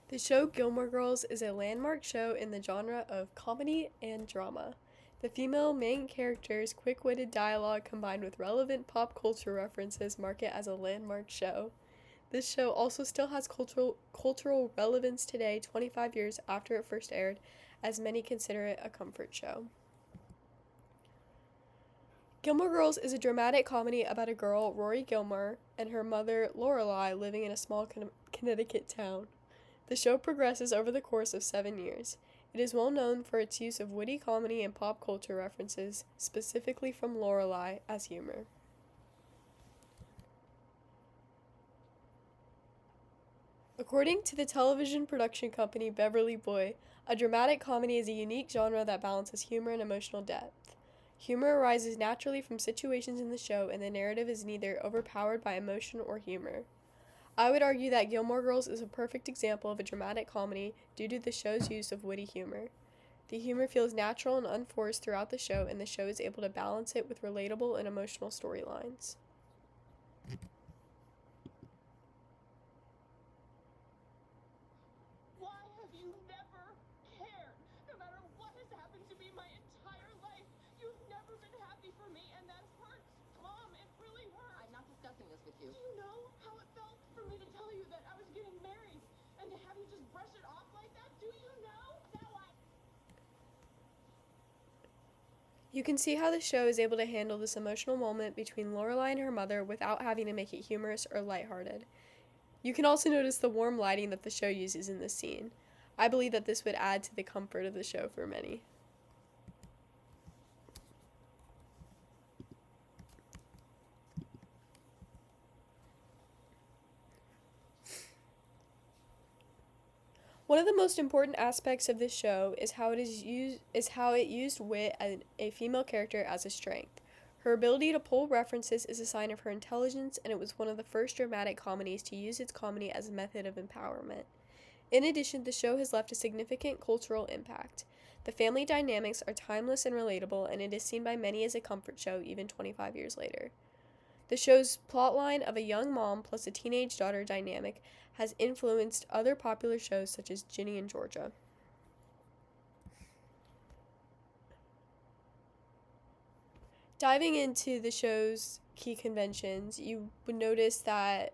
The show Gilmore Girls is a landmark show in the genre of comedy and drama. The female main character's quick witted dialogue combined with relevant pop culture references mark it as a landmark show. This show also still has cultural relevance today, 25 years after it first aired, as many consider it a comfort show. Gilmore Girls is a dramatic comedy about a girl, Rory Gilmore, and her mother, Lorelai, living in a small Connecticut town. The show progresses over the course of 7 years. It is well known for its use of witty comedy and pop culture references, specifically from Lorelai, as humor. According to the television production company Beverly Boy, a dramatic comedy is a unique genre that balances humor and emotional depth. Humor arises naturally from situations in the show, and the narrative is neither overpowered by emotion or humor. I would argue that Gilmore Girls is a perfect example of a dramatic comedy due to the show's use of witty humor. The humor feels natural and unforced throughout the show, and the show is able to balance it with relatable and emotional storylines. Why have you never cared? No matter what has happened to me my entire life, you've never been happy for me, and that hurts. Mom, it really hurts. I'm not discussing this with you. Do you know how it felt for me to tell you that I was getting married, and to have you just brush it off like that? Do you know? Now what? You can see how the show is able to handle this emotional moment between Lorelai and her mother without having to make it humorous or lighthearted. You can also notice the warm lighting that the show uses in this scene. I believe that this would add to the comfort of the show for many. One of the most important aspects of this show is how it used wit and a female character as a strength. Her ability to pull references is a sign of her intelligence, and it was one of the first dramatic comedies to use its comedy as a method of empowerment. In addition, the show has left a significant cultural impact. The family dynamics are timeless and relatable, and it is seen by many as a comfort show even 25 years later. The show's plotline of a young mom plus a teenage daughter dynamic has influenced other popular shows such as Ginny and Georgia. Diving into the show's key conventions, you would notice that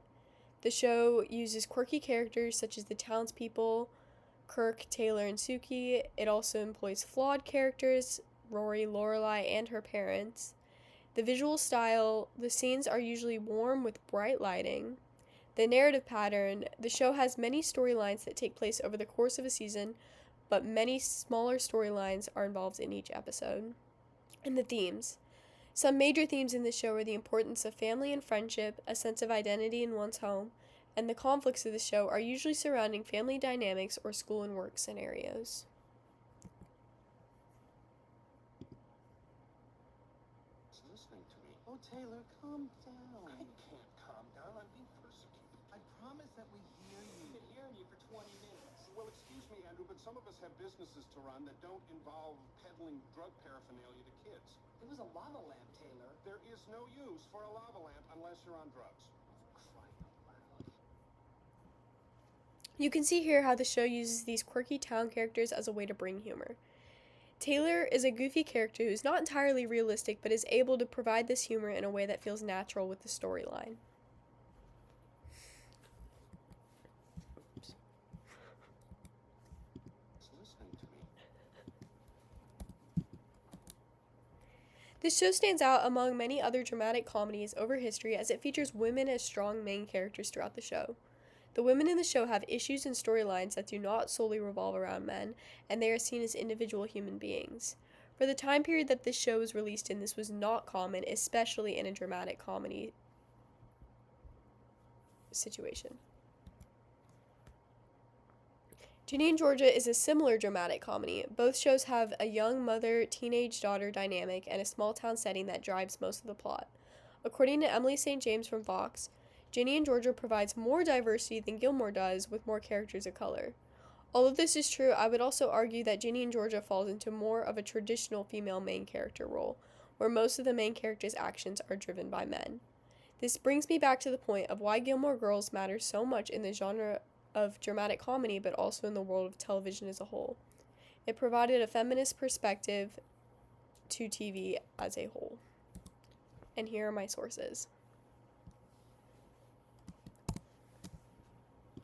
the show uses quirky characters such as the townspeople, Kirk, Taylor, and Suki. It also employs flawed characters, Rory, Lorelai, and her parents. The visual style, the scenes are usually warm with bright lighting. The narrative pattern, the show has many storylines that take place over the course of a season, but many smaller storylines are involved in each episode. And the themes. Some major themes in the show are the importance of family and friendship, a sense of identity in one's home, and the conflicts of the show are usually surrounding family dynamics or school and work scenarios. Listening to me. Oh, Taylor, calm down. I can't calm down. I'm being persecuted. I promise that we hear you. I've been hearing you for 20 minutes. Well, excuse me, Andrew, but some of us have businesses to run that don't involve peddling drug paraphernalia to kids. It was a lava lamp, Taylor. There is no use for a lava lamp unless you're on drugs. Crying out loud. You can see here how the show uses these quirky town characters as a way to bring humor. Taylor is a goofy character who's not entirely realistic, but is able to provide this humor in a way that feels natural with the storyline. Listening to me. This show stands out among many other dramatic comedies over history as it features women as strong main characters throughout the show. The women in the show have issues and storylines that do not solely revolve around men, and they are seen as individual human beings. For the time period that this show was released in, this was not common, especially in a dramatic comedy situation. Ginny and Georgia is a similar dramatic comedy. Both shows have a young mother-teenage daughter dynamic and a small town setting that drives most of the plot. According to Emily St. James from Vox, Ginny and Georgia provides more diversity than Gilmore does, with more characters of color. Although this is true, I would also argue that Ginny and Georgia falls into more of a traditional female main character role, where most of the main character's actions are driven by men. This brings me back to the point of why Gilmore Girls matters so much in the genre of dramatic comedy, but also in the world of television as a whole. It provided a feminist perspective to TV as a whole. And here are my sources.